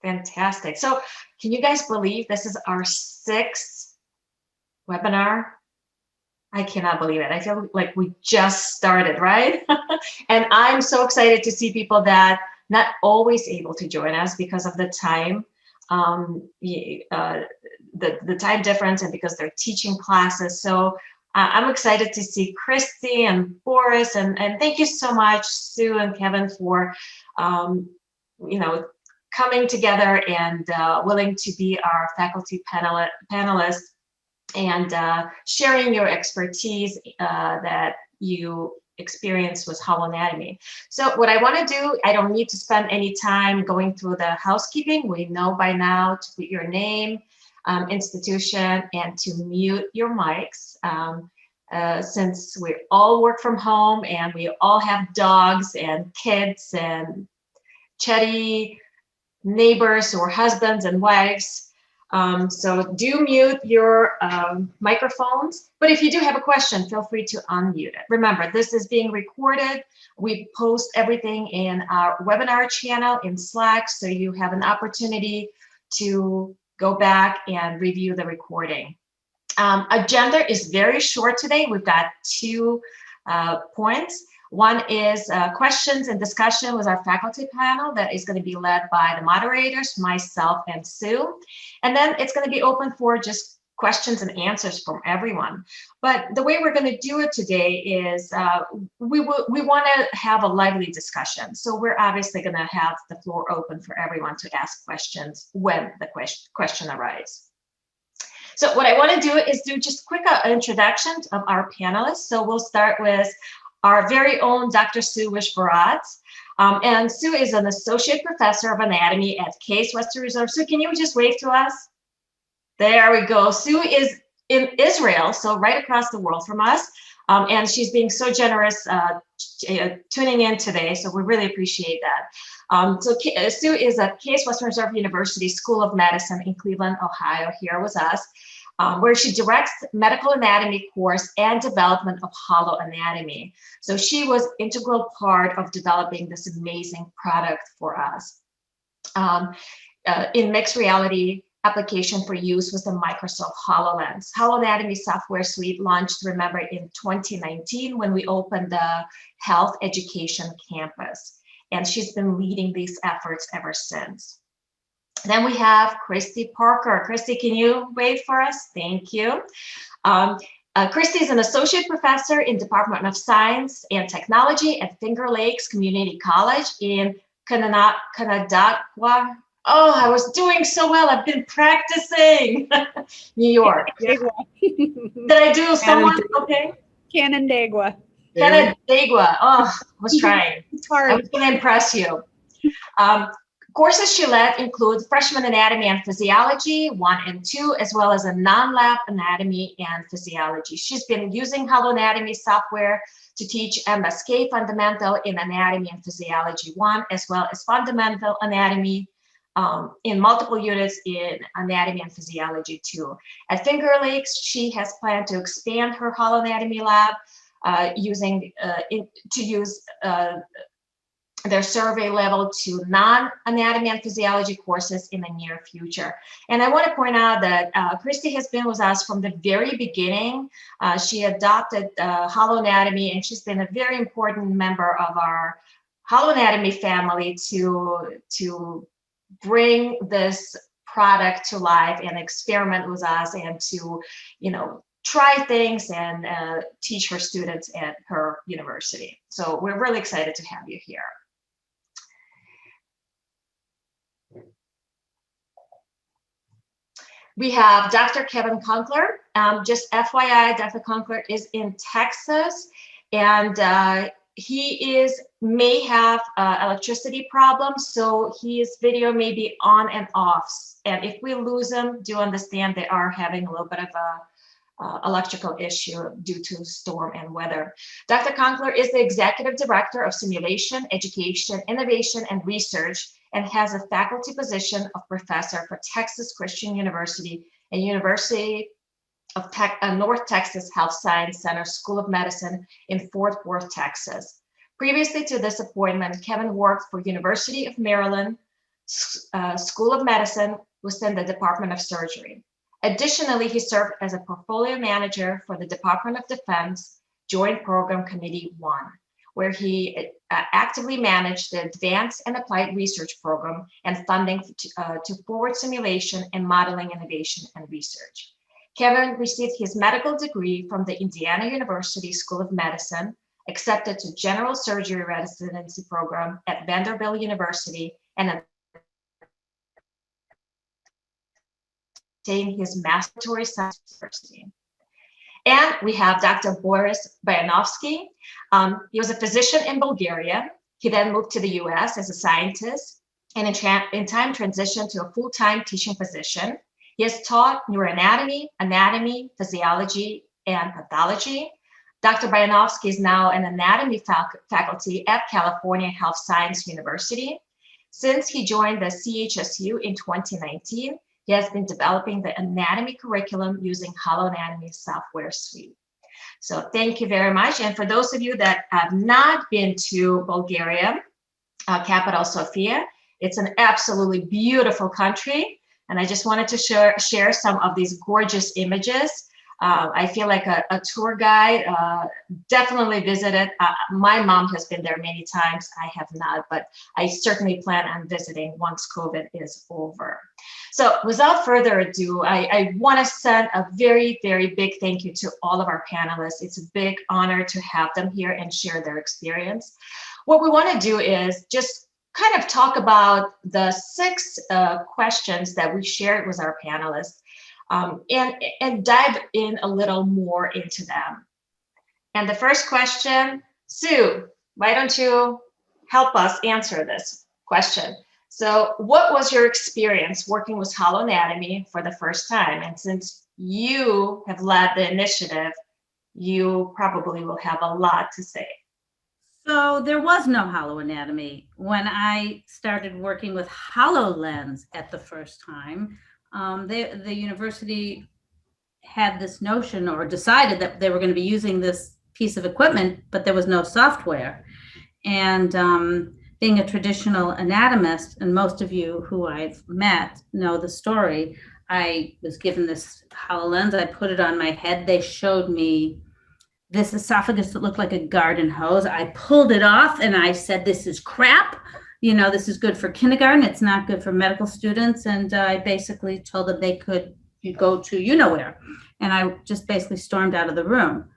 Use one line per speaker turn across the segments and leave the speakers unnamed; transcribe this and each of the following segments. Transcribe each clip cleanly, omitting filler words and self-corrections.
Fantastic. So can you guys believe this is our 6th webinar? I cannot believe it. I feel like we just started, right? And I'm so excited to see people that not always able to join us because of the time, the time difference, and because they're teaching classes. So I'm excited to see Christy and Boris, and thank you so much, Sue and Kevin, for coming together and willing to be our faculty panelists and sharing your expertise that you experience with HoloAnatomy. So what I want to do, I don't need to spend any time going through the housekeeping. We know by now to put your name, institution, and to mute your mics. Since we all work from home and we all have dogs and kids and chatty neighbors or husbands and wives. So do mute your microphones, but if you do have a question, feel free to unmute it. Remember, this is being recorded. We post everything in our webinar channel in Slack, so you have an opportunity to go back and review the recording. Agenda is very short today. We've got 2 points. One is questions and discussion with our faculty panel that is going to be led by the moderators, myself and Sue. And then it's going to be open for just questions and answers from everyone. But the way we're going to do it today is we want to have a lively discussion. So we're obviously going to have the floor open for everyone to ask questions when the question arises. So what I want to do is do just quick introductions of our panelists. So we'll start with our very own Dr. Sue Wishbarat. And Sue is an associate professor of anatomy at Case Western Reserve. Sue, can you just wave to us? There we go. Sue is in Israel, so right across the world from us. And she's being so generous tuning in today, so we really appreciate that. Sue is at Case Western Reserve University School of Medicine in Cleveland, Ohio, here with us. Where she directs medical anatomy course and development of HoloAnatomy. So she was integral part of developing this amazing product for us. In mixed reality application for use was the Microsoft HoloLens. HoloAnatomy Software Suite launched, remember, in 2019 when we opened the health education campus. And she's been leading these efforts ever since. Then we have Christy Parker. Christy, can you wave for us? Thank you. Christy is an associate professor in Department of Science and Technology at Finger Lakes Community College in Canandaigua. Oh, I was doing so well. I've been practicing. New York. Yeah. Did I do someone okay?
Canandaigua.
Canandaigua. Oh, I was trying. It's hard. I was going to impress you. Courses she led include freshman anatomy and physiology 1 and 2, as well as a non-lab anatomy and physiology. She's been using HoloAnatomy software to teach MSK fundamental in anatomy and physiology 1, as well as fundamental anatomy in multiple units in anatomy and physiology 2. At Finger Lakes, she has planned to expand her HoloAnatomy lab to use their survey level to non-anatomy and physiology courses in the near future. And I want to point out that Christy has been with us from the very beginning. She adopted HoloAnatomy, and she's been a very important member of our HoloAnatomy family to bring this product to life and experiment with us and to, try things and teach her students at her university. So we're really excited to have you here. We have Dr. Kevin Conkler. Just FYI, Dr. Conkler is in Texas, and he may have electricity problems, so his video may be on and off. And if we lose him, do understand they are having a little bit of a electrical issue due to storm and weather. Dr. Conkler is the Executive Director of Simulation, Education, Innovation, and Research, and has a faculty position of professor for Texas Christian University and University of North Texas Health Science Center School of Medicine in Fort Worth, Texas. Previously to this appointment, Kevin worked for University of Maryland, School of Medicine within the Department of Surgery. Additionally, he served as a portfolio manager for the Department of Defense Joint Program Committee 1, where he actively managed the Advanced and Applied Research Program and funding to forward simulation and modeling innovation and research. Kevin received his medical degree from the Indiana University School of Medicine, accepted to general surgery residency program at Vanderbilt University, and obtained his master's science university. And we have Dr. Boris Bayanovsky. He was a physician in Bulgaria. He then moved to the US as a scientist and in time transitioned to a full-time teaching position. He has taught neuroanatomy, anatomy, physiology, and pathology. Dr. Bayanovsky is now an anatomy faculty at California Health Science University. Since he joined the CHSU in 2019, he has been developing the anatomy curriculum using HoloAnatomy Software suite. So thank you very much. And for those of you that have not been to Bulgaria, capital Sofia, it's an absolutely beautiful country. And I just wanted to share some of these gorgeous images. I feel like a tour guide, definitely visited. My mom has been there many times. I have not, but I certainly plan on visiting once COVID is over. So without further ado, I want to send a very, very big thank you to all of our panelists. It's a big honor to have them here and share their experience. What we want to do is just kind of talk about the 6 questions that we shared with our panelists. And dive in a little more into them. And the first question, Sue, why don't you help us answer this question? So what was your experience working with HoloAnatomy for the first time? And since you have led the initiative, you probably will have a lot to say.
So there was no HoloAnatomy. When I started working with HoloLens at the first time, the university had this notion or decided that they were going to be using this piece of equipment, but there was no software. And being a traditional anatomist, and most of you who I've met know the story, I was given this HoloLens. I put it on my head. They showed me this esophagus that looked like a garden hose. I pulled it off and I said, this is crap. You know, this is good for kindergarten. It's not good for medical students. And I basically told them they could go to you-know-where. And I just basically stormed out of the room.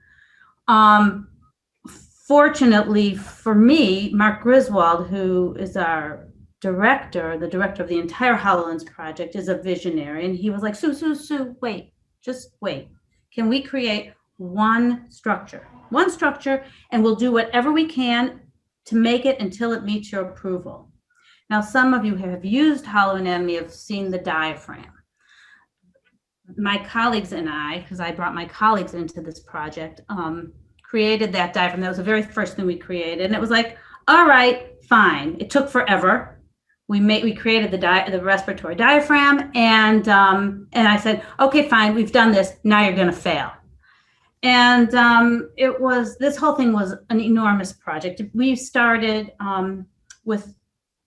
Fortunately for me, Mark Griswold, who is our director, the director of the entire HoloLens project, is a visionary. And he was like, Sue, wait, just wait. Can we create one structure, and we'll do whatever we can to make it until it meets your approval. Now, some of you have used HoloAnatomy, have seen the diaphragm. My colleagues and I, because I brought my colleagues into this project, created that diaphragm. That was the very first thing we created. And it was like, all right, fine. It took forever. We created the respiratory diaphragm. And I said, okay, fine, we've done this. Now you're going to fail. And this whole thing was an enormous project. We started with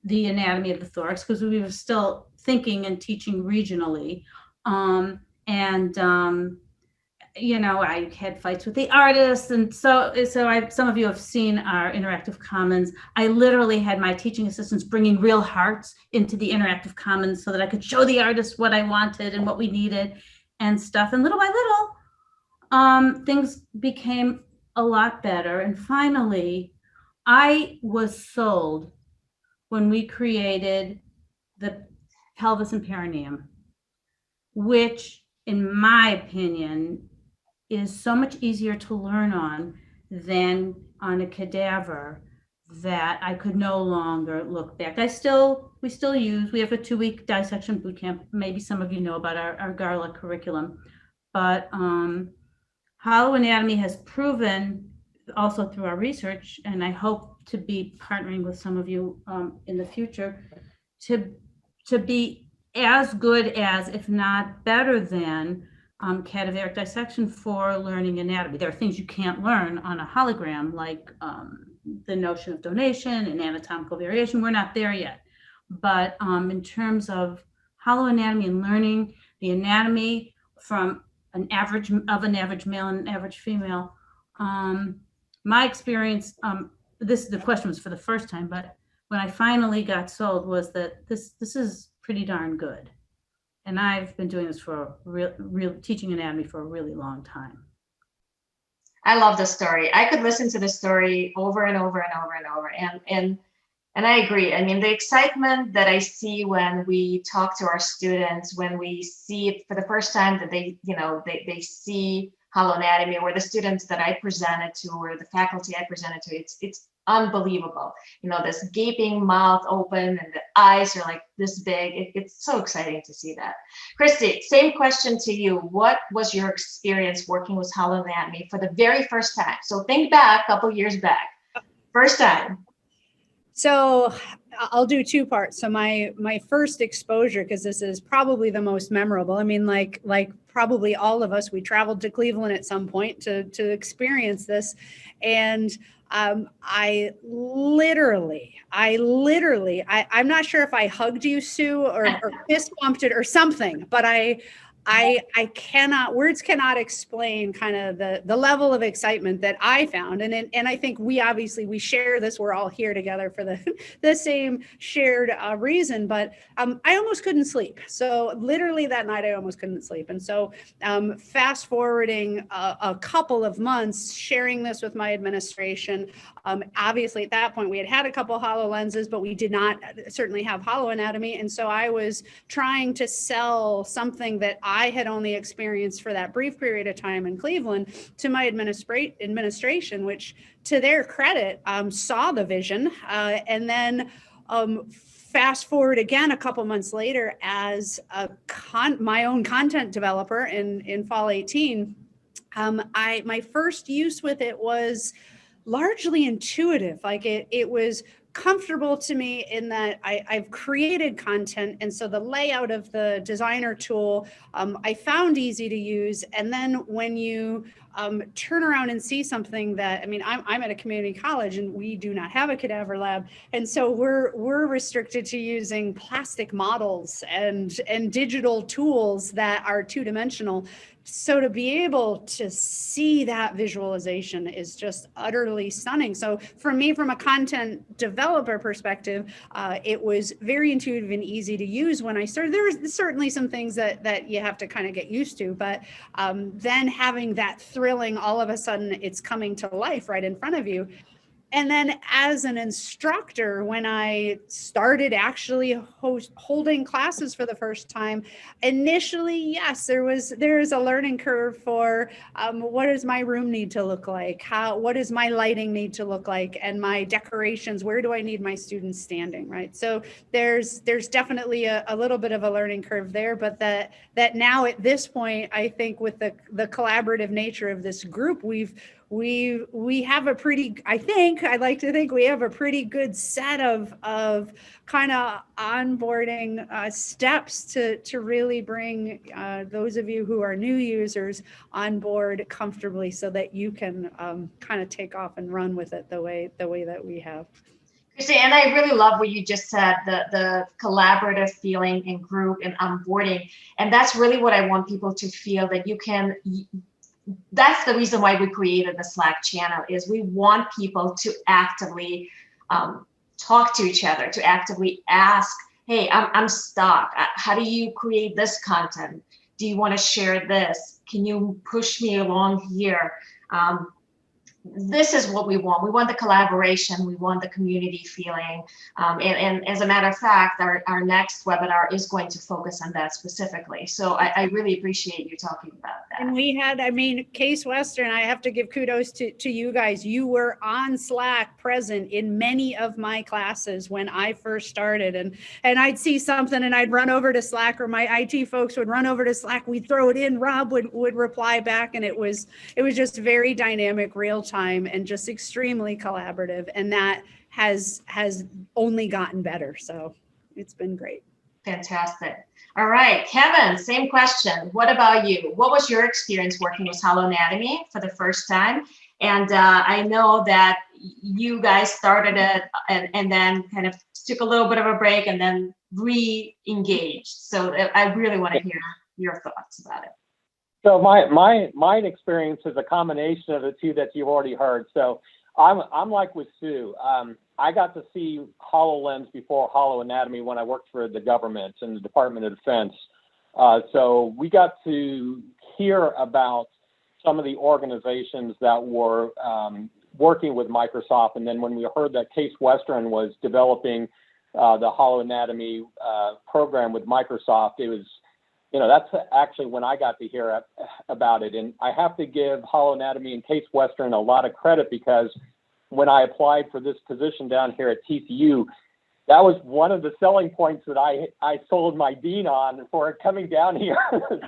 the anatomy of the thorax because we were still thinking and teaching regionally. You know, I had fights with the artists. And so some of you have seen our interactive commons. I literally had my teaching assistants bringing real hearts into the interactive commons so that I could show the artists what I wanted and what we needed and stuff. And little by little, things became a lot better. And finally, I was sold when we created the pelvis and perineum, which in my opinion is so much easier to learn on than on a cadaver that I could no longer look back. We still use, we have a 2-week dissection boot camp. Maybe some of you know about our Garla curriculum, but HoloAnatomy has proven also through our research, and I hope to be partnering with some of you in the future, to be as good as, if not better than, cadaveric dissection for learning anatomy. There are things you can't learn on a hologram, like the notion of donation and anatomical variation. We're not there yet. But in terms of holoanatomy and learning the anatomy from an average male and an average female, my experience, the question was for the first time, but when I finally got sold was that this is pretty darn good. And I've been doing this for real teaching anatomy for a really long time.
I love the story. I could listen to the story over and over and over and over. And I agree. I mean, the excitement that I see when we talk to our students, when we see it for the first time that they see holoanatomy, or the students that I presented to, or the faculty I presented to, it's unbelievable. This gaping mouth open and the eyes are like this big. It's so exciting to see that. Christy, same question to you. What was your experience working with holoanatomy for the very first time? So think back a couple years back, first time.
So I'll do two parts. So my first exposure, because this is probably the most memorable. I mean, like probably all of us, we traveled to Cleveland at some point to experience this. And I literally, I'm not sure if I hugged you, Sue, or fist bumped it or something, but words cannot explain kind of the level of excitement that I found. And I think we share this. We're all here together for the same shared reason, but I almost couldn't sleep. So literally that night, I almost couldn't sleep. And so fast forwarding a couple of months, sharing this with my administration, obviously at that point we had a couple HoloLenses, but we did not certainly have holoanatomy. And so I was trying to sell something that I had only experienced for that brief period of time in Cleveland to my administration, which to their credit, saw the vision. And then fast forward again a couple months later as my own content developer in fall 18, my first use with it was largely intuitive. Like it was comfortable to me in that I've created content. And so the layout of the designer tool, I found easy to use. And then when you turn around and see something that, I mean, I'm at a community college and we do not have a cadaver lab. And so we're restricted to using plastic models and digital tools that are two-dimensional. So to be able to see that visualization is just utterly stunning. So for me, from a content developer perspective, it was very intuitive and easy to use when I started. There was certainly some things that you have to kind of get used to, but then having that thrilling, all of a sudden it's coming to life right in front of you. And then as an instructor, when I started actually holding classes for the first time, initially, yes, there is a learning curve for what does my room need to look like? What does my lighting need to look like? And my decorations, where do I need my students standing, right? So there's definitely a little bit of a learning curve there, but that now at this point, I think with the collaborative nature of this group, we have a pretty, I'd like to think we have a pretty good set of kind of onboarding steps to really bring those of you who are new users on board comfortably so that you can kind of take off and run with it the way that we have.
Christy, and I really love what you just said, the collaborative feeling in group and onboarding. And that's really what I want people to feel, that you can. That's the reason why we created the Slack channel, is we want people to actively talk to each other, to actively ask, hey, I'm stuck. How do you create this content? Do you want to share this? Can you push me along here? This is what we want. We want the collaboration. We want the community feeling. And as a matter of fact, our next webinar is going to focus on that specifically. So I really appreciate you talking about that.
And we had, Case Western, I have to give kudos to you guys. You were on Slack present in many of my classes when I first started. And I'd see something and I'd run over to Slack, or my IT folks would run over to Slack. We'd throw it in. Rob would reply back. And it was just very dynamic, real time, and just extremely collaborative, and that has only gotten better, so it's been great.
Fantastic. All right, Kevin, same question. What about you? What was your experience working with holoanatomy for the first time? And I know that you guys started it and then kind of took a little bit of a break and then re-engaged. So I really want to hear your thoughts about it.
So my experience is a combination of the two that you've already heard. So I'm like with Sue. I got to see HoloLens before HoloAnatomy when I worked for the government in the Department of Defense. So we got to hear about some of the organizations that were working with Microsoft. And then when we heard that Case Western was developing the HoloAnatomy program with Microsoft, it was, that's actually when I got to hear about it. And I have to give HoloAnatomy and Case Western a lot of credit, because when I applied for this position down here at TCU, that was one of the selling points that I sold my dean on for coming down here.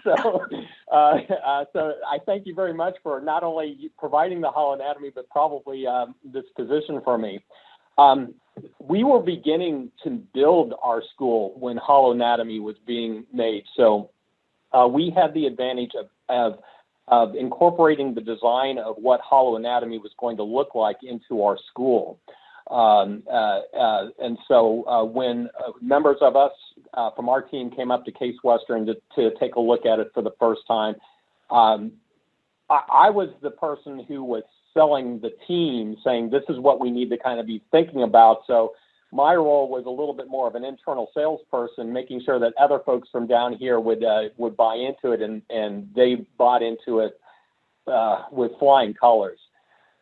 So I thank you very much for not only providing the HoloAnatomy, but probably this position for me. We were beginning to build our school when HoloAnatomy was being made. So we had the advantage of incorporating the design of what HoloAnatomy was going to look like into our school. And so when members of us from our team came up to Case Western to take a look at it for the first time, I was the person who was selling the team, saying this is what we need to kind of be thinking about. So my role was a little bit more of an internal salesperson, making sure that other folks from down here would buy into it, and they bought into it with flying colors.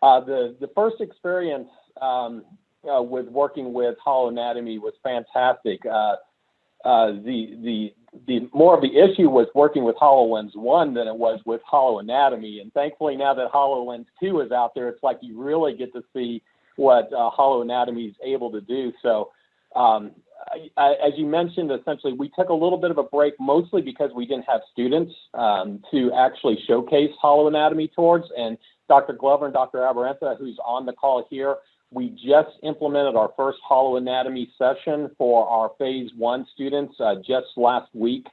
The first experience with working with HoloAnatomy was fantastic. The more of the issue was working with HoloLens 1 than it was with HoloAnatomy. And thankfully, now that HoloLens 2 is out there, it's like you really get to see what HoloAnatomy is able to do. So as you mentioned, essentially, we took a little bit of a break, mostly because we didn't have students to actually showcase HoloAnatomy towards. And Dr. Glover and Dr. Aberrantha, who's on the call here, we just implemented our first HoloAnatomy session for our phase 1 students just last week.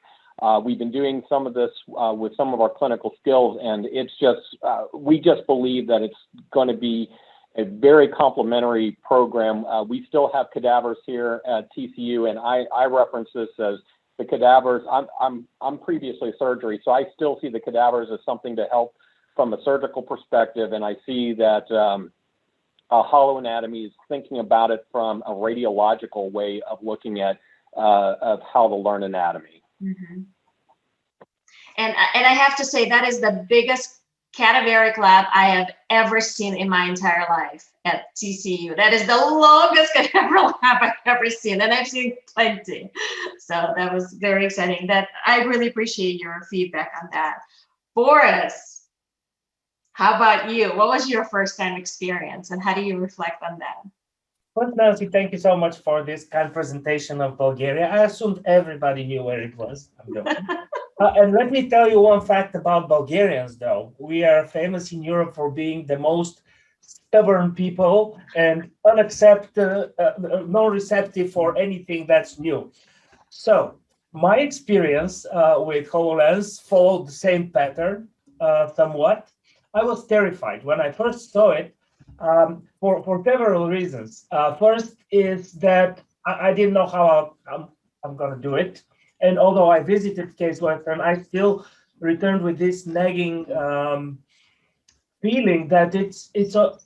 We've been doing some of this with some of our clinical skills, and it's just, we just believe that it's going to be a very complementary program. We still have cadavers here at TCU, and I reference this as the cadavers. I'm previously surgery, so I still see the cadavers as something to help from a surgical perspective, and I see that HoloAnatomy is thinking about it from a radiological way of looking at of how to learn anatomy.
Mm-hmm. And I have to say, that is the biggest cadaveric lab I have ever seen in my entire life at TCU. That is the longest cadaver lab I've ever seen, and I've seen plenty. So that was very exciting. That I really appreciate your feedback on that. Boris, how about you? What was your first time experience, and how do you reflect on that?
Well, Nancy, thank you so much for this kind presentation of Bulgaria. I assumed everybody knew where it was. I'm joking. And let me tell you one fact about Bulgarians, though. We are famous in Europe for being the most stubborn people and non-receptive for anything that's new. So my experience with HoloLens followed the same pattern somewhat. I was terrified when I first saw it for several reasons. First is that I didn't know how I'm going to do it. And although I visited Case Western, I still returned with this nagging feeling that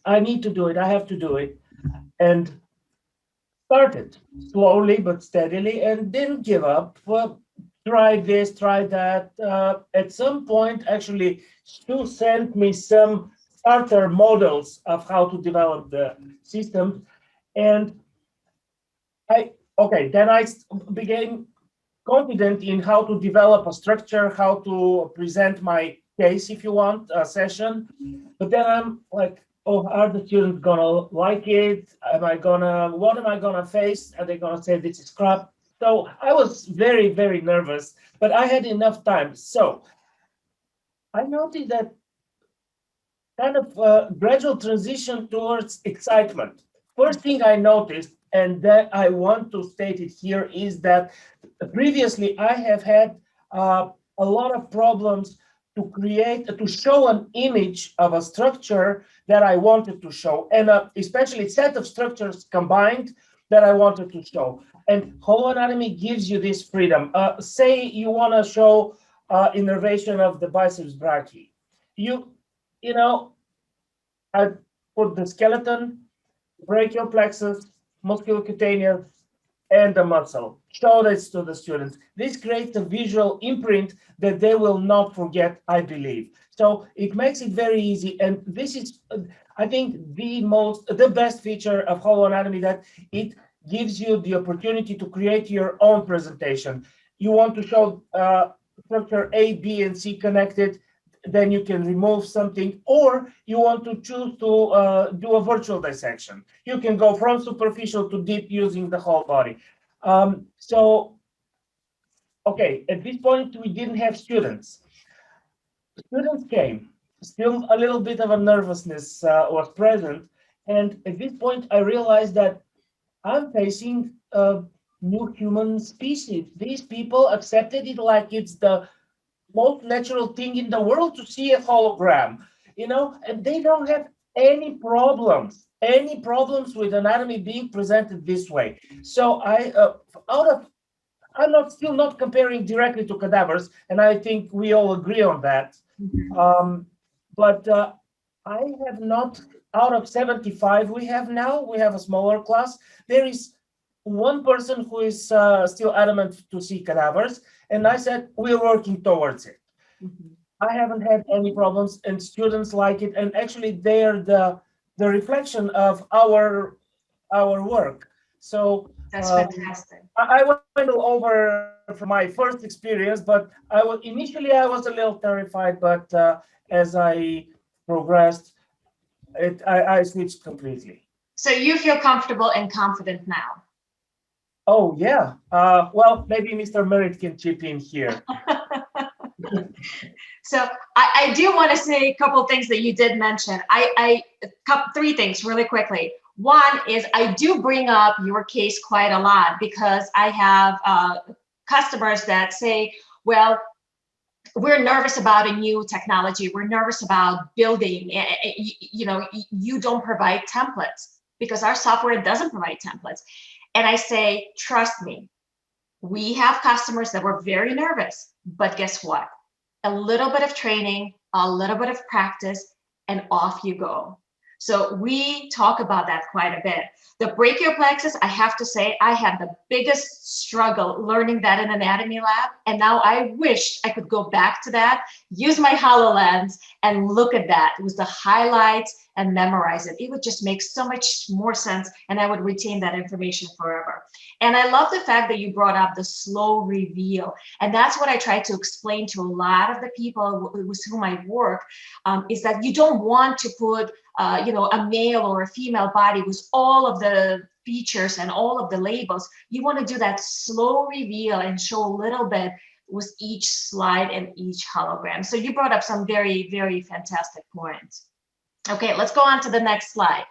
I need to do it, I have to do it. And started slowly but steadily and didn't give up. Well, try this, try that. At some point, actually, Stu sent me some starter models of how to develop the system. And then I began confident in how to develop a structure, how to present my case, if you want, a session. But then I'm like, oh, are the students gonna like it? What am I gonna face? Are they gonna say this is crap? So I was very, very nervous, but I had enough time. So I noticed that kind of gradual transition towards excitement. First thing I noticed, and that I want to state it here, is that previously I have had a lot of problems to show an image of a structure that I wanted to show, and especially a set of structures combined that I wanted to show. And HoloAnatomy gives you this freedom. Say you want to show innervation of the biceps brachii. You know, I put the skeleton, brachial plexus, musculocutaneous, and the muscle. Show this to the students. This creates a visual imprint that they will not forget, I believe. So it makes it very easy. And this is, I think, the best feature of HoloAnatomy, that it gives you the opportunity to create your own presentation. You want to show structure A, B, and C connected, then you can remove something, or you want to choose to do a virtual dissection. You can go from superficial to deep using the whole body. So, okay, at this point, we didn't have students. Students came. Still a little bit of a nervousness was present. And at this point, I realized that I'm facing a new human species. These people accepted it like it's the most natural thing in the world to see a hologram, and they don't have any problems with anatomy being presented this way. So I'm still not comparing directly to cadavers, and I think we all agree on that. But I have not, out of 75 we have now, we have a smaller class. There is one person who is still adamant to see cadavers, and I said, we're working towards it. I haven't had any problems, and students like it, and actually they're the reflection of our work. So
That's fantastic.
I went over from my first experience, but initially I was a little terrified, but as I progressed, I switched completely.
So you feel comfortable and confident now?
Oh, yeah. Well, maybe Mr. Merritt can chip in here.
So I do want to say a couple of things that you did mention. Three things really quickly. One is I do bring up your case quite a lot because I have customers that say, well, we're nervous about a new technology. We're nervous about building, you don't provide templates because our software doesn't provide templates. And I say, trust me, we have customers that were very nervous, but guess what? A little bit of training, a little bit of practice, and off you go. So we talk about that quite a bit. The brachial plexus, I have to say, I had the biggest struggle learning that in anatomy lab. And now I wish I could go back to that, use my HoloLens and look at that. It was the highlights and memorize it. It would just make so much more sense and I would retain that information forever. And I love the fact that you brought up the slow reveal. And that's what I try to explain to a lot of the people with whom I work, is that you don't want to put a male or a female body with all of the features and all of the labels. You want to do that slow reveal and show a little bit with each slide and each hologram. So you brought up some very, very fantastic points. Okay, let's go on to the next slide.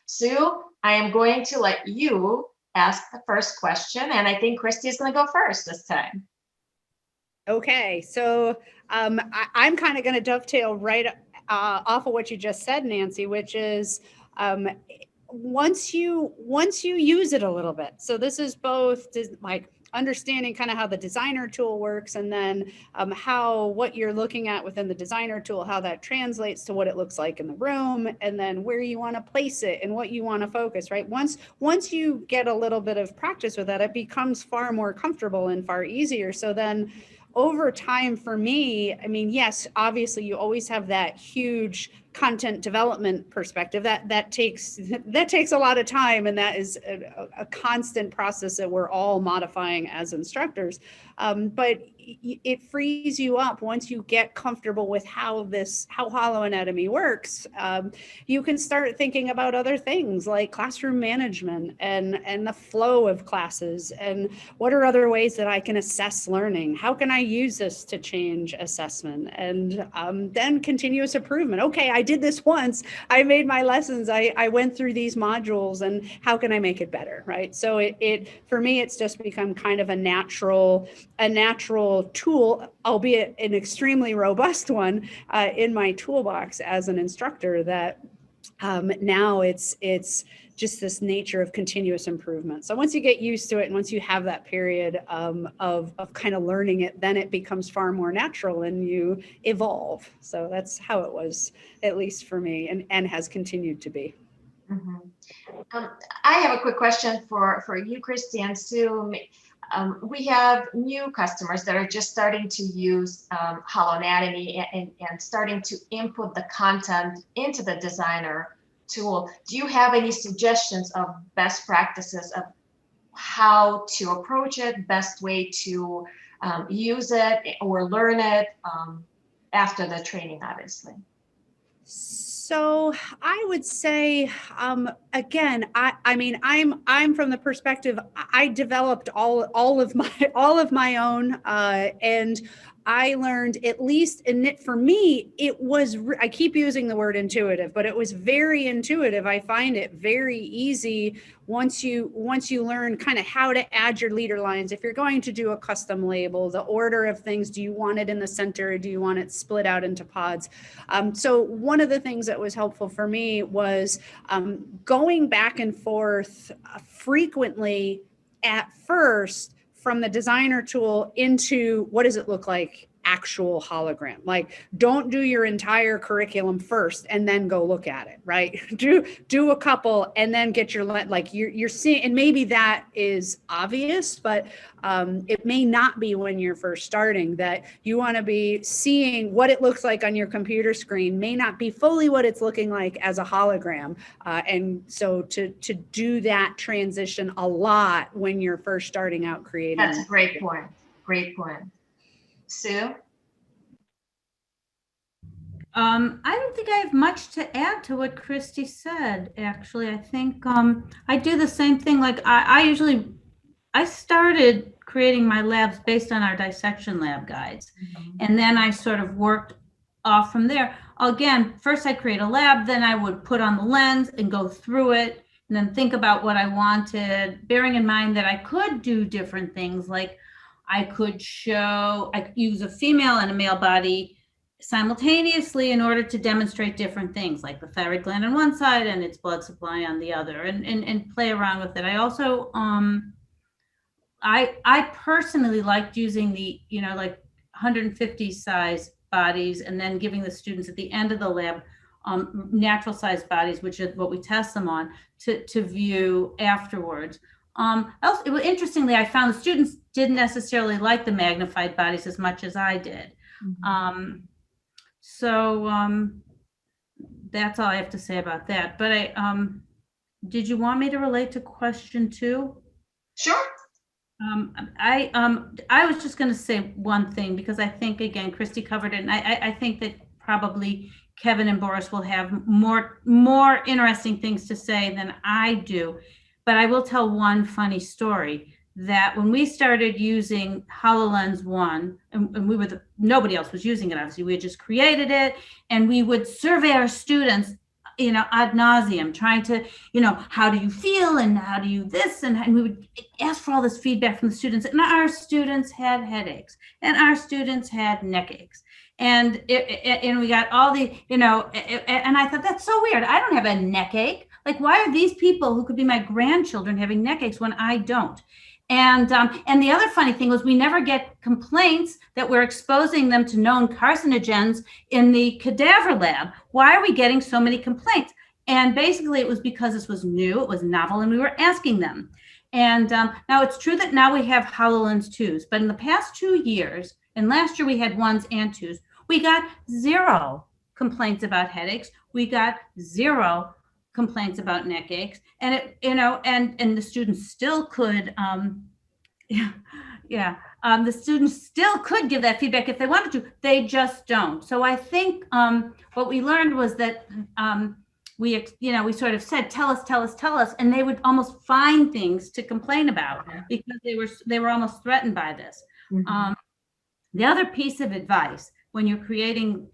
Sue, I am going to let you ask the first question, and I think Christy is going to go first this time.
Okay, so I'm kind of going to dovetail right off of what you just said, Nancy, which is once you use it a little bit. So this is both like understanding kind of how the designer tool works, and then how what you're looking at within the designer tool, how that translates to what it looks like in the room, and then where you want to place it and what you want to focus, right? Once you get a little bit of practice with that, it becomes far more comfortable and far easier. So then over time for me, I mean, yes, obviously you always have that huge content development perspective that takes a lot of time, and that is a constant process that we're all modifying as instructors. But it frees you up once you get comfortable with how HoloAnatomy works. You can start thinking about other things like classroom management and the flow of classes, and what are other ways that I can assess learning? How can I use this to change assessment? And then continuous improvement. Okay, I I did this once. I made my lessons. I went through these modules, and how can I make it better, right? So it for me, it's just become kind of a natural tool, albeit an extremely robust one, in my toolbox as an instructor, that now it's just this nature of continuous improvement. So once you get used to it, and once you have that period of kind of learning it, then it becomes far more natural and you evolve. So that's how it was, at least for me, and has continued to be.
I have a quick question for you, Christy and Sue. We have new customers that are just starting to use HoloAnatomy and starting to input the content into the designer tool. Do you have any suggestions of best practices of how to approach it, best way to use it or learn it after the training, obviously?
So I would say, again, I mean, I'm from the perspective, I developed all of my own, and I learned, at least in it, for me, it was, I keep using the word intuitive, but it was very intuitive. I find it very easy once you learn kind of how to add your leader lines. If you're going to do a custom label, the order of things, do you want it in the center? Or do you want it split out into pods? So one of the things that was helpful for me was going back and forth frequently at first from the designer tool into what does it look like actual hologram. Like, don't do your entire curriculum first and then go look at it, right? Do a couple and then get your, like you're seeing, and maybe that is obvious, but it may not be when you're first starting. That you want to be seeing what it looks like on your computer screen may not be fully what it's looking like as a hologram. And so to do that transition a lot when you're first starting out creating.
That's a great point. Great point. Sue?
I don't think I have much to add to what Christy said, actually. I think I do the same thing. Like I started creating my labs based on our dissection lab guides. And then I sort of worked off from there. Again, first I create a lab, then I would put on the lens and go through it and then think about what I wanted, bearing in mind that I could do different things. Like I could use a female and a male body simultaneously in order to demonstrate different things, like the thyroid gland on one side and its blood supply on the other, and play around with it. I also, I personally liked using the, like 150 size bodies and then giving the students at the end of the lab natural size bodies, which is what we test them on, to view afterwards. Interestingly, I found the students didn't necessarily like the magnified bodies as much as I did. That's all I have to say about that. But did you want me to relate to question 2?
Sure.
I was just going to say one thing, because I think, again, Christy covered it, and I think that probably Kevin and Boris will have more interesting things to say than I do. But I will tell one funny story, that when we started using HoloLens 1, and nobody else was using it, obviously, we had just created it, and we would survey our students, ad nauseum, trying to, how do you feel and how do you this, and we would ask for all this feedback from the students, and our students had headaches and our students had neck aches. And we got all the, and I thought, that's so weird. I don't have a neck ache. Like, why are these people who could be my grandchildren having neck aches when I don't? And the other funny thing was, we never get complaints that we're exposing them to known carcinogens in the cadaver lab. Why are we getting so many complaints? And basically it was because this was new, it was novel, and we were asking them. And now it's true that now we have HoloLens 2s, but in the past 2 years, and last year we had 1s and 2s, we got 0 complaints about headaches. We got 0 complaints about neck aches, and it, and the students still could, the students still could give that feedback if they wanted to. They just don't. So I think what we learned was that we sort of said, tell us, and they would almost find things to complain about, because they were almost threatened by this. The other piece of advice when you're creating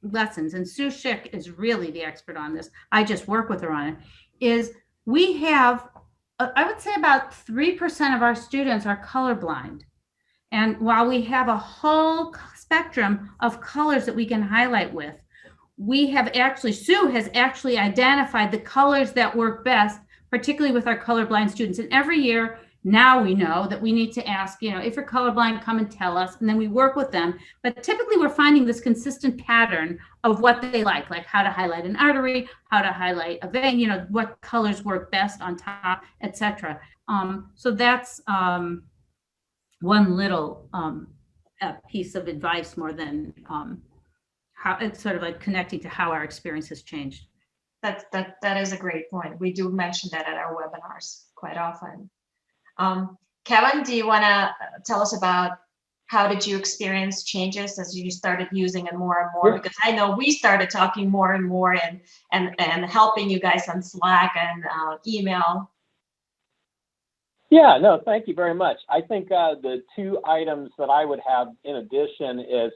lessons, and Sue Schick is really the expert on this, I just work with her on it, is we have, I would say about 3% of our students are colorblind. And while we have a whole spectrum of colors that we can highlight with, we have actually, Sue has actually identified the colors that work best, particularly with our colorblind students. And every year now we know that we need to ask, if you're colorblind, come and tell us, and then we work with them. But typically we're finding this consistent pattern of what they like how to highlight an artery, how to highlight a vein, what colors work best on top, etc. So that's one little piece of advice more than how it's sort of like connecting to how our experience has changed.
That is a great point. We do mention that at our webinars quite often. Kevin, do you want to tell us about how did you experience changes as you started using it more and more?
Yeah.
Because I know we started talking more and more and helping you guys on Slack and email.
Yeah, no, thank you very much. I think the two items that I would have in addition is,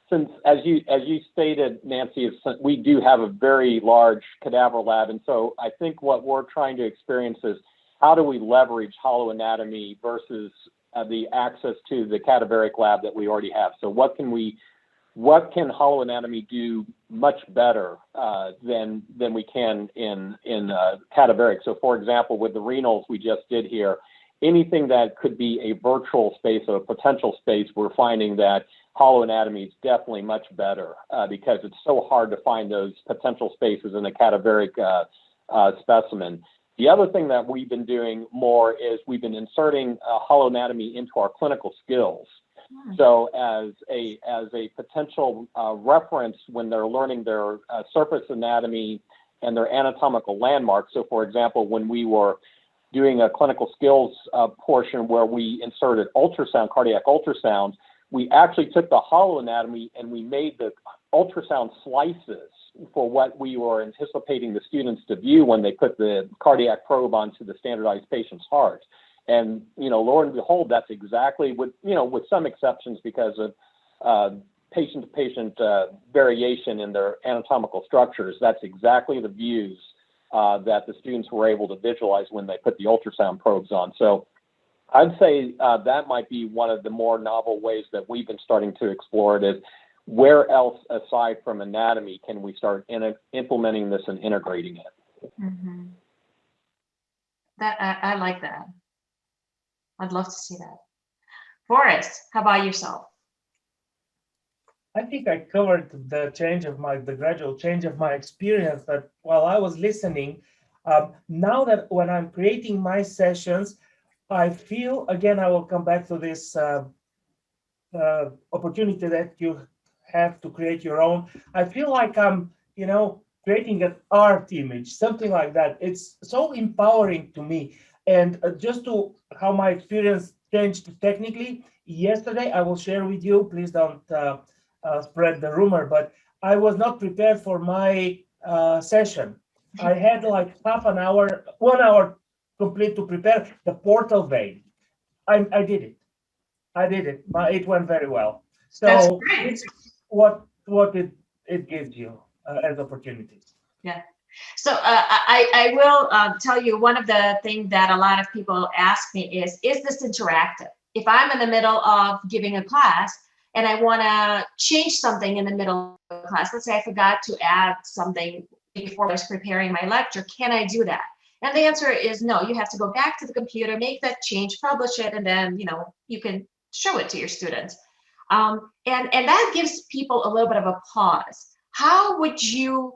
since as you stated, Nancy, we do have a very large cadaver lab, and so I think what we're trying to experience is how do we leverage HoloAnatomy versus the access to the cadaveric lab that we already have. So what can HoloAnatomy do much better than we can in cadaveric? So for example, with the renals we just did here, anything that could be a virtual space or a potential space, we're finding that HoloAnatomy is definitely much better because it's so hard to find those potential spaces in a cadaveric specimen. The other thing that we've been doing more is we've been inserting HoloAnatomy into our clinical skills. So as a potential reference when they're learning their surface anatomy and their anatomical landmarks. So for example, when we were doing a clinical skills portion where we inserted ultrasound, cardiac ultrasound, we actually took the HoloAnatomy and we made the ultrasound slices for what we were anticipating the students to view when they put the cardiac probe onto the standardized patient's heart. And, lo and behold, that's exactly what, with some exceptions because of patient-to-patient variation in their anatomical structures, that's exactly the views that the students were able to visualize when they put the ultrasound probes on. So I'd say that might be one of the more novel ways that we've been starting to explore it is where else aside from anatomy can we start implementing this and integrating it?
Mm-hmm. I like that. I'd love to see that. Forrest, how about yourself?
I think I covered the gradual change of my experience, but while I was listening, now that when I'm creating my sessions, I feel, again, I will come back to this opportunity that you have to create your own. I feel like I'm, creating an art image, something like that. It's so empowering to me. And just to how my experience changed technically, yesterday, I will share with you, please don't spread the rumor, but I was not prepared for my session. I had like half an hour, 1 hour complete to prepare the portal vein. I did it. It went very well. So it's what it gives you as opportunities.
Yeah. So I will tell you one of the things that a lot of people ask me is this interactive? If I'm in the middle of giving a class and I want to change something in the middle of the class, let's say I forgot to add something before I was preparing my lecture, can I do that? And the answer is no. You have to go back to the computer, make that change, publish it, and then you can show it to your students. And that gives people a little bit of a pause. How would you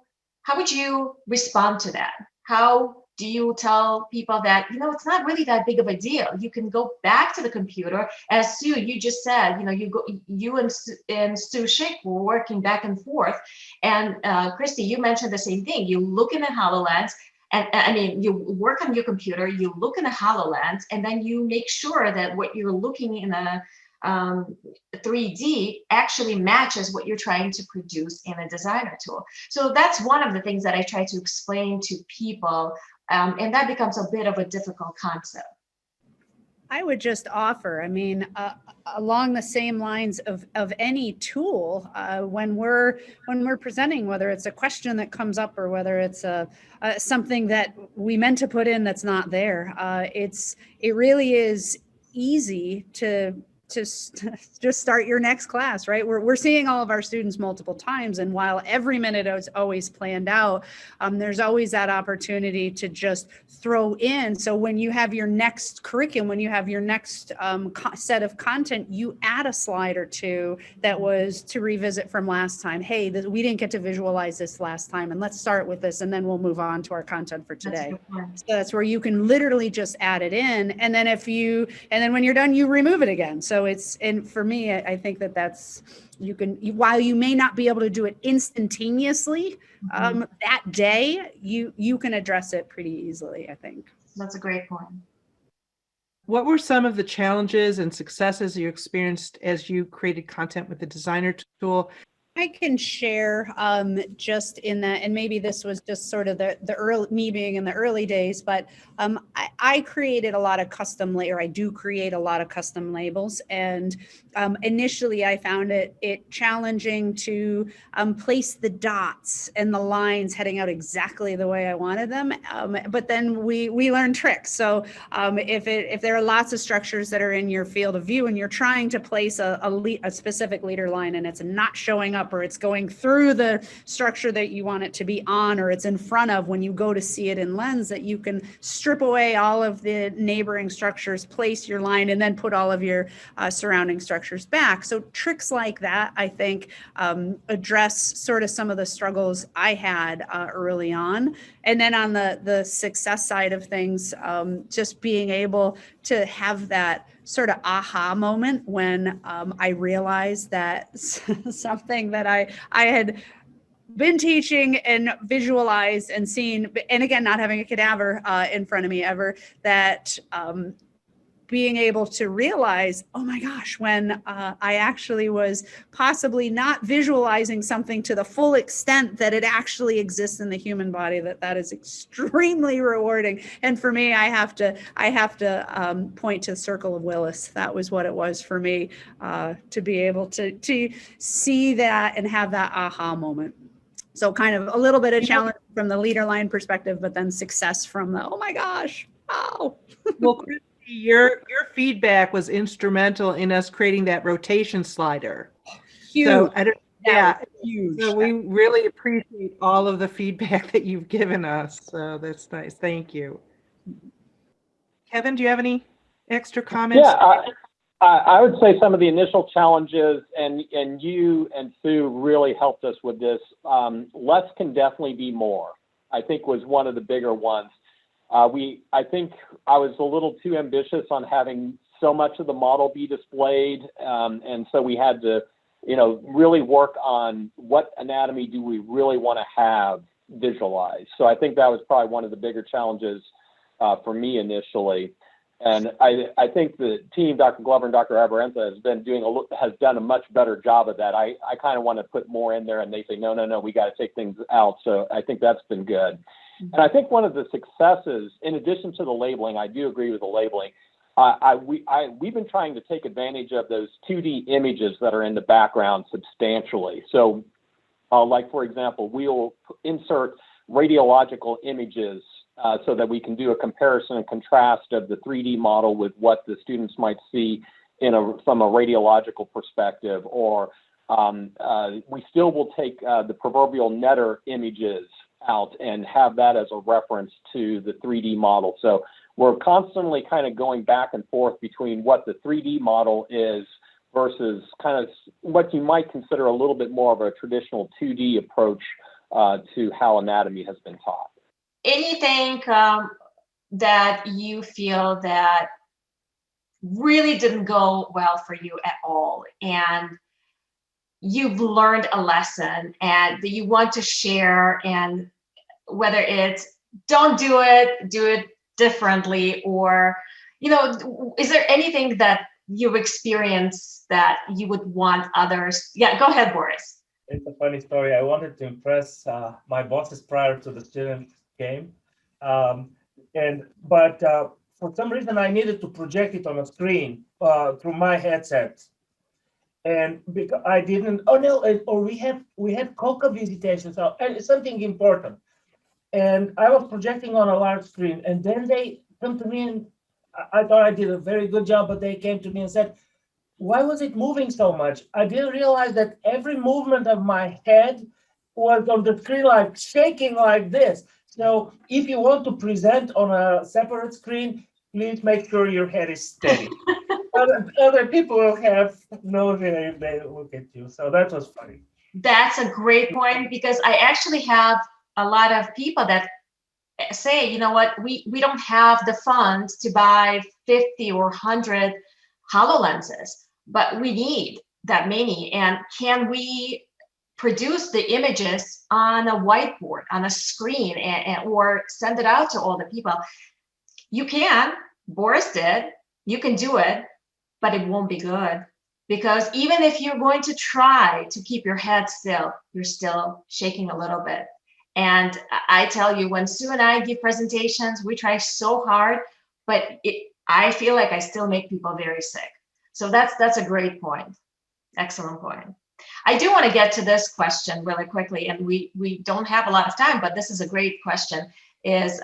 respond to that? How do you tell people that, it's not really that big of a deal? You can go back to the computer. As Sue, you just said, you and Sue Schick were working back and forth. And Christy, you mentioned the same thing. You look in the HoloLens, and I mean, you work on your computer, you look in the HoloLens, and then you make sure that what you're looking in a 3D actually matches what you're trying to produce in a designer tool. So that's one of the things that I try to explain to people, and that becomes a bit of a difficult concept.
I would just offer, I mean, along the same lines of any tool, when we're presenting, whether it's a question that comes up or whether it's something that we meant to put in that's not there, it really is easy to just start your next class, right? We're seeing all of our students multiple times, and while every minute is always planned out, there's always that opportunity to just throw in. So when you have your next curriculum, when you have your next set of content, you add a slide or two that was to revisit from last time. Hey, we didn't get to visualize this last time, and let's start with this, and then we'll move on to our content for today. So that's where you can literally just add it in, and then when you're done, you remove it again. So and for me, I think that's, while you may not be able to do it instantaneously that day, you can address it pretty easily, I think.
That's a great point.
What were some of the challenges and successes you experienced as you created content with the designer tool?
I can share just in that, and maybe this was just sort of the early, me being in the early days, but I created a lot of I do create a lot of custom labels. And initially I found it challenging to place the dots and the lines heading out exactly the way I wanted them. But then we learned tricks. So if there are lots of structures that are in your field of view and you're trying to place a specific leader line and it's not showing up, or it's going through the structure that you want it to be on, or it's in front of when you go to see it in Lens, that you can strip away all of the neighboring structures, place your line, and then put all of your surrounding structures back. So tricks like that, I think, address sort of some of the struggles I had early on. And then on the success side of things, just being able to have that sort of aha moment when I realized that something that I had been teaching and visualized and seen, and again, not having a cadaver in front of me ever, that being able to realize, oh my gosh, when I actually was possibly not visualizing something to the full extent that it actually exists in the human body, that is extremely rewarding. And for me, I have to point to the circle of Willis. That was what it was for me, to be able to see that and have that aha moment. So kind of a little bit of challenge from the leader line perspective, but then success from the, oh my gosh, wow.
Well, Christy, your feedback was instrumental in us creating that rotation slider.
Huge.
So
Huge.
So we really appreciate all of the feedback that you've given us. So that's nice. Thank you. Kevin, do you have any extra comments?
Yeah, I would say some of the initial challenges, and you and Sue really helped us with this. Less can definitely be more, I think, was one of the bigger ones. I think I was a little too ambitious on having so much of the model be displayed. And so we had to, really work on what anatomy do we really want to have visualized. So I think that was probably one of the bigger challenges for me initially. And I think the team, Dr. Glover and Dr. Abarenza, has done a much better job of that. I kind of want to put more in there, and they say, no, we got to take things out. So I think that's been good. And I think one of the successes, in addition to the labeling, I do agree with the labeling. We've been trying to take advantage of those 2D images that are in the background substantially. So, like for example, we'll insert radiological images so that we can do a comparison and contrast of the 3D model with what the students might see from a radiological perspective. Or we still will take the proverbial netter images out and have that as a reference to the 3D model. So we're constantly kind of going back and forth between what the 3D model is versus kind of what you might consider a little bit more of a traditional 2D approach to how anatomy has been taught.
Anything that you feel that really didn't go well for you at all, and you've learned a lesson and that you want to share, and whether it's don't do it differently, or, is there anything that you've experienced that you would want others? Yeah, go ahead, Boris.
It's a funny story. I wanted to impress my bosses prior to the student game. But for some reason, I needed to project it on a screen through my headset. And because I didn't, oh no, or we had COCA visitations, and it's something important. And I was projecting on a large screen, and then they come to me, and I thought I did a very good job, but they came to me and said, why was it moving so much? I didn't realize that every movement of my head was on the screen, like shaking like this. So if you want to present on a separate screen, please make sure your head is steady. Other people will have no idea if they look at you. So that was funny.
That's a great point, because I actually have a lot of people that say, you know what, we don't have the funds to buy 50 or 100 HoloLenses, but we need that many. And can we produce the images on a whiteboard, on a screen, or send it out to all the people? You can. Boris did. You can do it, but it won't be good. Because even if you're going to try to keep your head still, you're still shaking a little bit. And I tell you, when Sue and I give presentations, we try so hard, but I feel like I still make people very sick. So that's a great point. Excellent point. I do want to get to this question really quickly, and we don't have a lot of time, but this is a great question. Is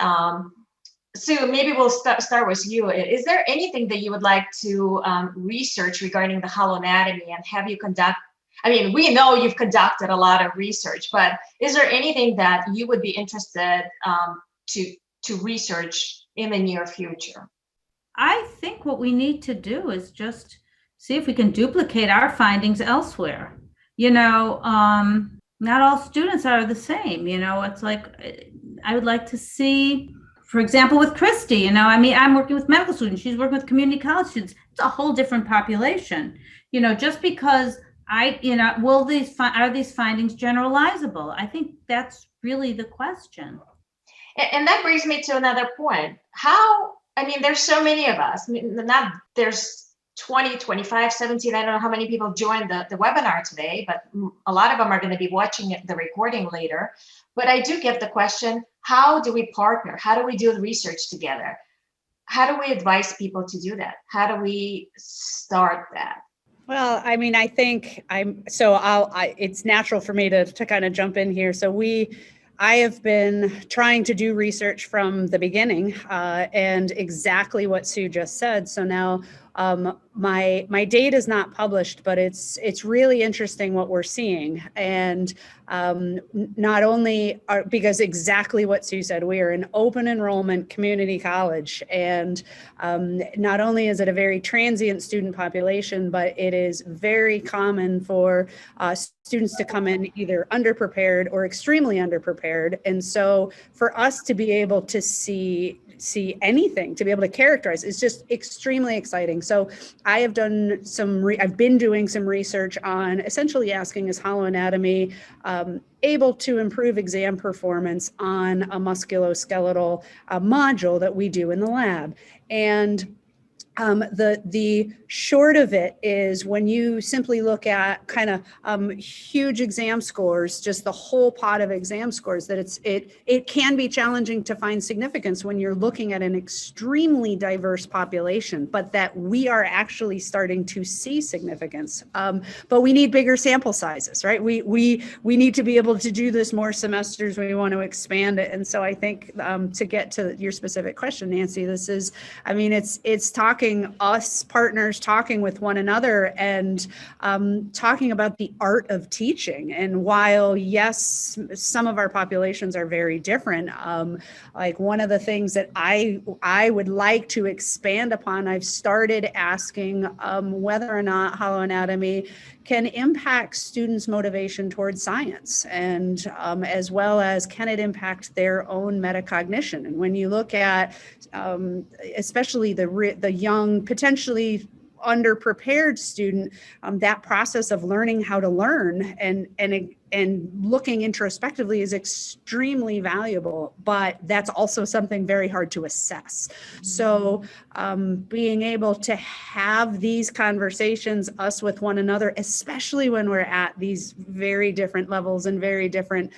Sue, maybe we'll start with you. Is there anything that you would like to research regarding the HoloAnatomy, and have you conduct? I mean, we know you've conducted a lot of research, but is there anything that you would be interested to research in the near future?
I think what we need to do is just see if we can duplicate our findings elsewhere. You know, not all students are the same. You know, it's like, I would like to see, for example, with Christy, you know, I mean, I'm working with medical students, she's working with community college students. It's a whole different population. You know, just because are these findings generalizable? I think that's really the question.
And that brings me to another point. I mean, there's so many of us. I mean, there's 20, 25, 17, I don't know how many people joined the webinar today, but a lot of them are going to be watching the recording later. But I do get the question, how do we partner? How do we do the research together? How do we advise people to do that? How do we start that?
Well, I mean, I think it's natural for me to kind of jump in here. So I have been trying to do research from the beginning, and exactly what Sue just said. So now my data is not published, but it's really interesting what we're seeing. And not only because exactly what Sue said, we are an open enrollment community college, and not only is it a very transient student population, but it is very common for students to come in either underprepared or extremely underprepared. And so for us to be able to see anything, to be able to characterize, is just extremely exciting. So I have done I've been doing some research on essentially asking, is HoloAnatomy able to improve exam performance on a musculoskeletal module that we do in the lab? And the short of it is, when you simply look at kind of huge exam scores, just the whole pot of exam scores, that it can be challenging to find significance when you're looking at an extremely diverse population, but that we are actually starting to see significance. But we need bigger sample sizes, right? We need to be able to do this more semesters. We want to expand it. And so I think to get to your specific question, Nancy, this is, I mean, it's talking us partners talking with one another and talking about the art of teaching. And while, yes, some of our populations are very different, like one of the things that I would like to expand upon, I've started asking whether or not HoloAnatomy can impact students' motivation towards science, and as well as, can it impact their own metacognition? And when you look at especially the young, potentially underprepared student, that process of learning how to learn and and looking introspectively is extremely valuable, but that's also something very hard to assess. So being able to have these conversations, us with one another, especially when we're at these very different levels and very different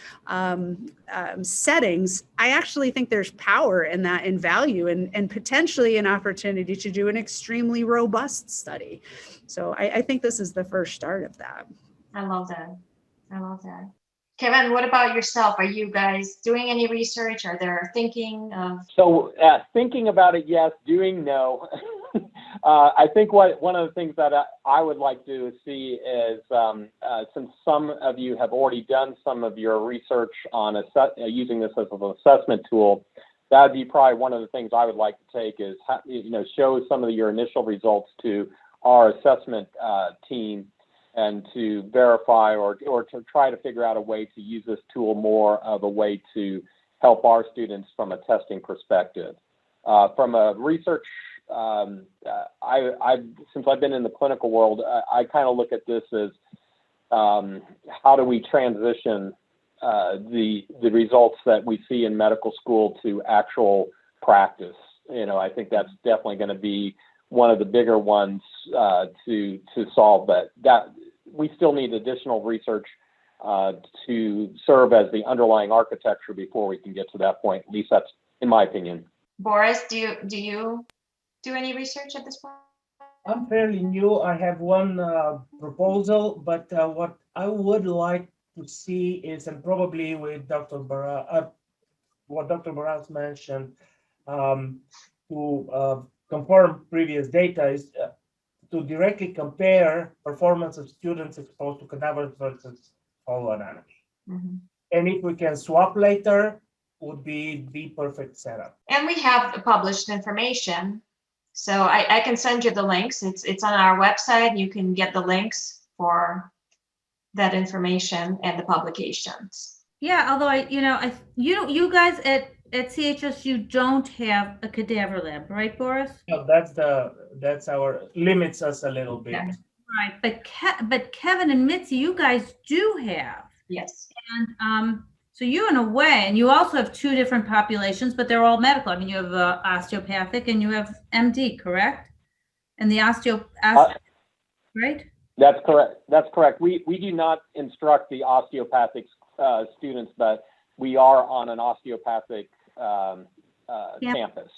settings, I actually think there's power in that, in value, and potentially an opportunity to do an extremely robust study. So I think this is the first start of that.
I love that. I love that. Kevin, what about yourself? Are you guys doing any research? Are there thinking of?
So thinking about it, yes. Doing, no. I think one of the things that I would like to see is, since some of you have already done some of your research on using this as an assessment tool, that would be probably one of the things I would like to take is, show some of your initial results to our assessment team, and to verify or to try to figure out a way to use this tool more of a way to help our students from a testing perspective. From a research, since I've been in the clinical world, I kind of look at this as how do we transition the results that we see in medical school to actual practice. I think that's definitely going to be one of the bigger ones to solve, but that we still need additional research to serve as the underlying architecture before we can get to that point. At least that's in my opinion.
Boris, do you do any research at this point?
I'm fairly new. I have one proposal, but what I would like to see is, and probably with Dr. what Dr. Baraz mentioned, to confirm previous data, is to directly compare performance of students exposed to cadavers versus HoloAnatomy.
Mm-hmm.
And if we can swap later, would be the perfect setup.
And we have published information. So I can send you the links. It's on our website. You can get the links for that information and the publications.
Yeah, although you guys at CHSU don't have a cadaver lab, right, Boris?
No, that's our limits us a little bit.
Yeah.
Right, but Kevin and Mitzi, you guys do have.
Yes.
And so you, in a way, and you also have two different populations, but they're all medical. I mean, you have osteopathic and you have MD, correct? And the right?
That's correct. That's correct. We do not instruct the osteopathic students, but we are on an osteopathic campus.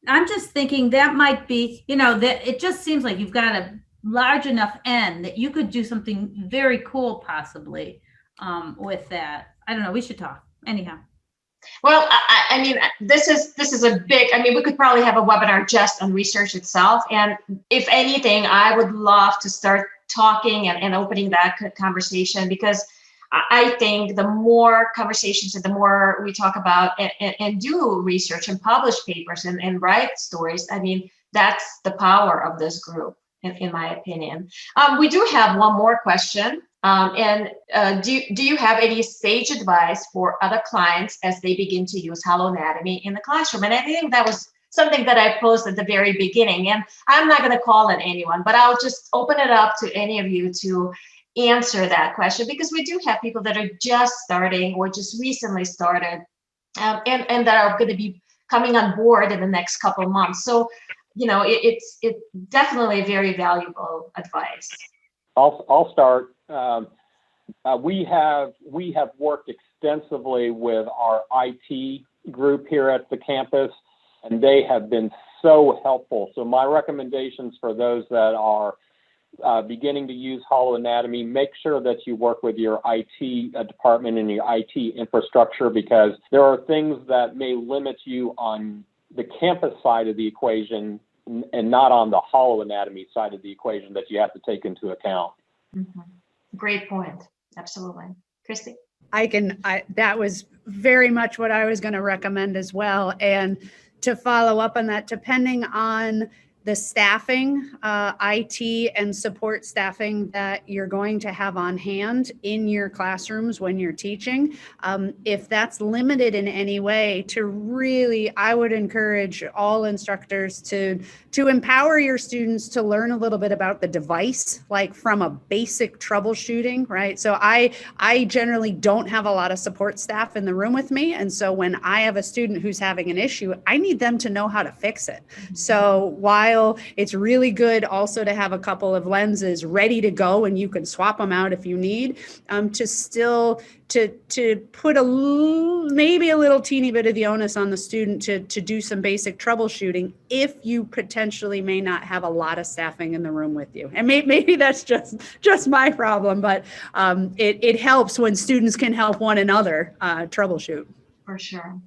I'm just thinking that might be, that it just seems like you've got a large enough N that you could do something very cool possibly with that. I don't know. We should talk anyhow.
Well, I mean, this is a big, I mean, we could probably have a webinar just on research itself. And if anything, I would love to start talking and opening that conversation, because I think the more conversations and the more we talk about and do research and publish papers and write stories, I mean, that's the power of this group, in my opinion. We do have one more question. Do you have any sage advice for other clients as they begin to use HoloAnatomy in the classroom? And I think that was something that I posed at the very beginning. And I'm not going to call on anyone, but I'll just open it up to any of you to answer that question, because we do have people that are just starting or just recently started, and that are going to be coming on board in the next couple of months. So, it's definitely very valuable advice.
I'll start. We have worked extensively with our IT group here at the campus, and they have been so helpful. So my recommendations for those that are beginning to use HoloAnatomy, make sure that you work with your IT department and your IT infrastructure, because there are things that may limit you on the campus side of the equation and not on the HoloAnatomy side of the equation that you have to take into account.
Mm-hmm. Great point. Absolutely. Christy?
That was very much what I was going to recommend as well. And to follow up on that, depending on the staffing, IT and support staffing that you're going to have on hand in your classrooms when you're teaching. If that's limited in any way, to really, I would encourage all instructors to empower your students to learn a little bit about the device, like from a basic troubleshooting, right? So I generally don't have a lot of support staff in the room with me. And so when I have a student who's having an issue, I need them to know how to fix it. So while it's really good also to have a couple of lenses ready to go and you can swap them out if you need, to still to put maybe a little teeny bit of the onus on the student to do some basic troubleshooting if you potentially may not have a lot of staffing in the room with you. And maybe that's just my problem, but it helps when students can help one another troubleshoot.
For sure.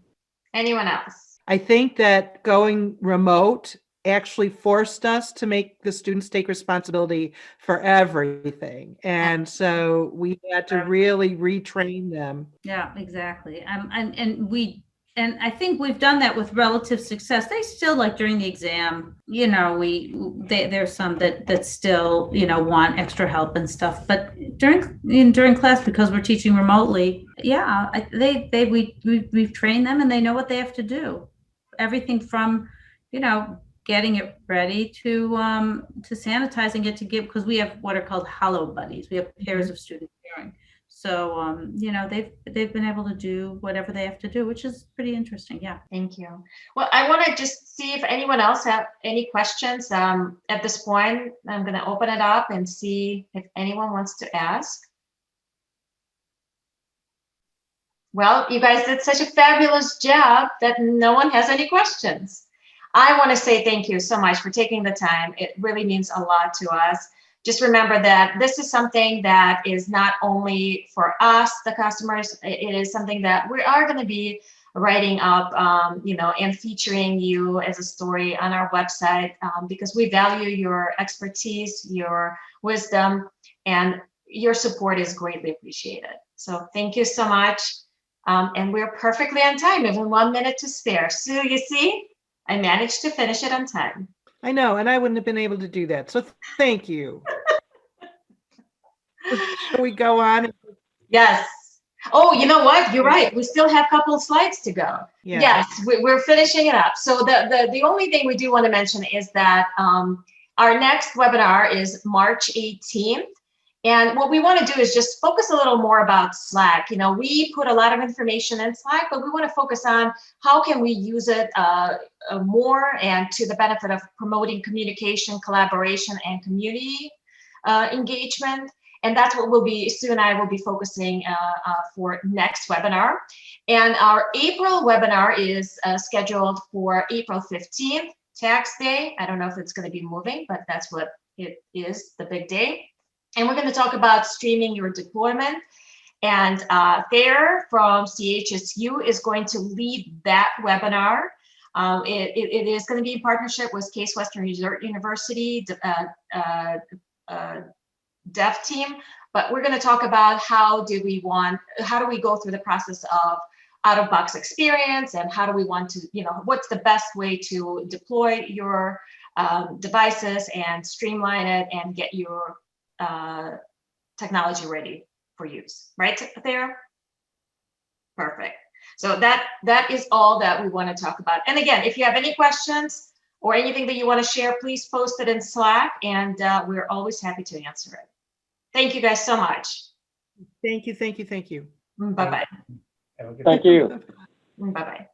Anyone else?
I think that going remote actually forced us to make the students take responsibility for everything. And so we had to really retrain them.
Yeah, exactly. And I think we've done that with relative success. They still, like during the exam, you know, there's some that still, you know, want extra help and stuff. But during class, because we're teaching remotely, yeah, we've trained them and they know what they have to do. Everything from, you know, getting it ready to sanitizing it to give, because we have what are called Holo buddies. We have pairs of students sharing. So, you know, they've been able to do whatever they have to do, which is pretty interesting. Yeah.
Thank you. Well, I want to just see if anyone else have any questions. At this point, I'm going to open it up and see if anyone wants to ask. Well, you guys did such a fabulous job that no one has any questions. I want to say thank you so much for taking the time. It really means a lot to us. Just remember that this is something that is not only for us, the customers, it is something that we are going to be writing up, you know, and featuring you as a story on our website, because we value your expertise, your wisdom, and your support is greatly appreciated. So thank you so much. And we're perfectly on time, even 1 minute to spare. Sue, you see, I managed to finish it on time.
I know, and I wouldn't have been able to do that. So thank you. Shall we go on?
Yes. Oh, you know what? You're right. We still have a couple of slides to go.
Yeah.
Yes, we're finishing it up. So the only thing we do want to mention is that our next webinar is March 18th. And what we want to do is just focus a little more about Slack. You know, we put a lot of information in Slack, but we want to focus on how can we use it more and to the benefit of promoting communication, collaboration, and community engagement. And that's what Sue and I will be focusing for next webinar. And our April webinar is scheduled for April 15th, Tax Day. I don't know if it's going to be moving, but that's what it is, the big day. And we're going to talk about streaming your deployment. And Thayer from CHSU is going to lead that webinar. It is going to be in partnership with Case Western Reserve University dev team, but we're going to talk about how do we go through the process of out-of-box experience, and how do we want to, you know, what's the best way to deploy your devices and streamline it and get your technology ready for use, right there? Perfect. So that is all that we want to talk about. And again, if you have any questions or anything that you want to share, please post it in Slack, and we're always happy to answer it. Thank you guys so much.
Thank you, thank you, thank you.
Bye-bye.
Thank you.
Bye-bye.